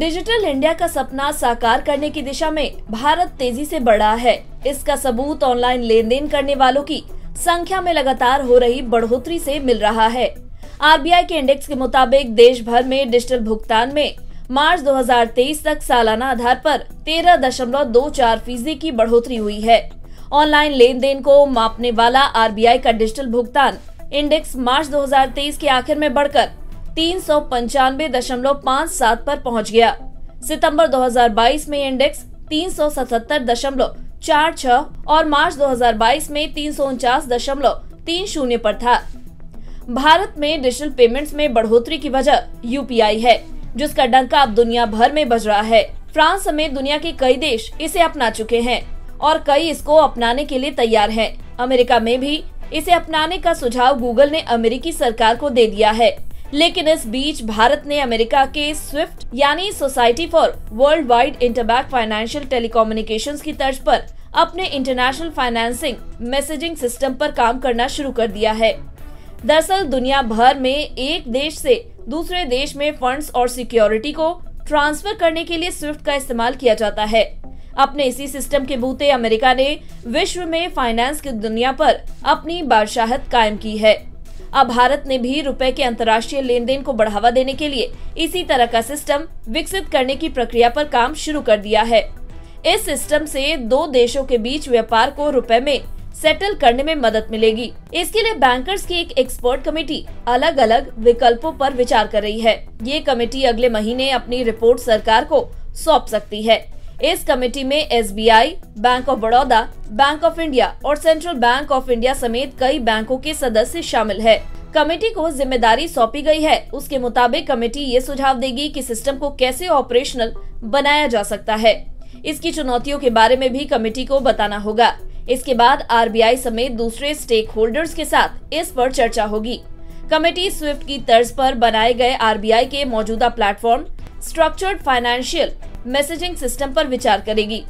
Digital India का सपना साकार करने की दिशा में भारत तेजी से बढ़ रहा है। इसका सबूत ऑनलाइन लेन देन करने वालों की संख्या में लगातार हो रही बढ़ोतरी से मिल रहा है। आरबीआई के इंडेक्स के मुताबिक देश भर में डिजिटल भुगतान में मार्च 2023 तक सालाना आधार पर 13.24% की बढ़ोतरी हुई है। ऑनलाइन लेन देन को मापने वाला आरबीआई का डिजिटल भुगतान इंडेक्स मार्च 2023 के आखिर में बढ़कर 395.57 पर पहुंच गया। सितंबर 2022 में इंडेक्स 377.46 और मार्च 2022 में 349.30 पर था। भारत में डिजिटल पेमेंट्स में बढ़ोतरी की वजह यूपीआई है, जिसका डंका अब दुनिया भर में बज रहा है। फ्रांस समेत दुनिया के कई देश इसे अपना चुके हैं और कई इसको अपनाने के लिए तैयार हैं। अमेरिका में भी इसे अपनाने का सुझाव गूगल ने अमेरिकी सरकार को दे दिया है। लेकिन इस बीच भारत ने अमेरिका के स्विफ्ट यानी society for world wide interbank financial telecommunications की तर्ज पर अपने इंटरनेशनल फाइनेंसिंग मैसेजिंग सिस्टम पर काम करना शुरू कर दिया है। दरअसल दुनिया भर में एक देश से दूसरे देश में फंड्स और सिक्योरिटी को ट्रांसफर करने के लिए स्विफ्ट का इस्तेमाल किया जाता है। अपने इसी सिस्टम के बूते अमेरिका ने विश्व में फाइनेंस की दुनिया पर अपनी बादशाहत कायम की है। अब भारत ने भी रुपए के अंतर्राष्ट्रीय लेन देन को बढ़ावा देने के लिए इसी तरह का सिस्टम विकसित करने की प्रक्रिया पर काम शुरू कर दिया है। इस सिस्टम से दो देशों के बीच व्यापार को रुपए में सेटल करने में मदद मिलेगी। इसके लिए बैंकर्स की एक एक्सपर्ट कमेटी अलग अलग विकल्पों पर विचार कर रही है। ये कमेटी अगले महीने अपनी रिपोर्ट सरकार को सौंप सकती है। इस कमेटी में SBI, bank of Baroda, bank of India और सेंट्रल बैंक ऑफ इंडिया समेत कई बैंकों के सदस्य शामिल है। कमेटी को जिम्मेदारी सौंपी गई है। उसके मुताबिक कमेटी ये सुझाव देगी कि सिस्टम को कैसे ऑपरेशनल बनाया जा सकता है। इसकी चुनौतियों के बारे में भी कमेटी को बताना होगा। इसके बाद आरबीआई समेत दूसरे स्टेक होल्डर्स के साथ इस पर चर्चा होगी। कमेटी स्विफ्ट की तर्ज पर बनाए गए आरबीआई के मौजूदा platform structured financial messaging system पर विचार करेगी।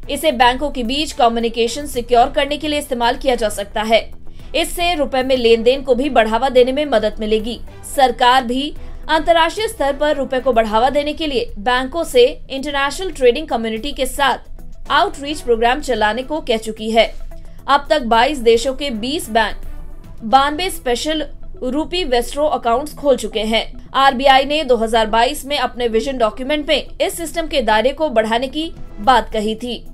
इसे बैंकों के बीच कम्युनिकेशन सिक्योर करने के लिए इस्तेमाल किया जा सकता है। इससे रुपए में लेन देन को भी बढ़ावा देने में मदद मिलेगी। सरकार भी अंतर्राष्ट्रीय स्तर पर रुपए को बढ़ावा देने के लिए बैंकों से इंटरनेशनल ट्रेडिंग कम्युनिटी के साथ आउटरीच प्रोग्राम चलाने को कह चुकी है। अब तक 22 देशों के 20 बैंक 92 स्पेशल रूपी वेस्ट्रो अकाउंट्स खोल चुके हैं। आरबीआई ने 2022 में अपने विजन डॉक्यूमेंट में इस सिस्टम के दायरे को बढ़ाने की बात कही थी।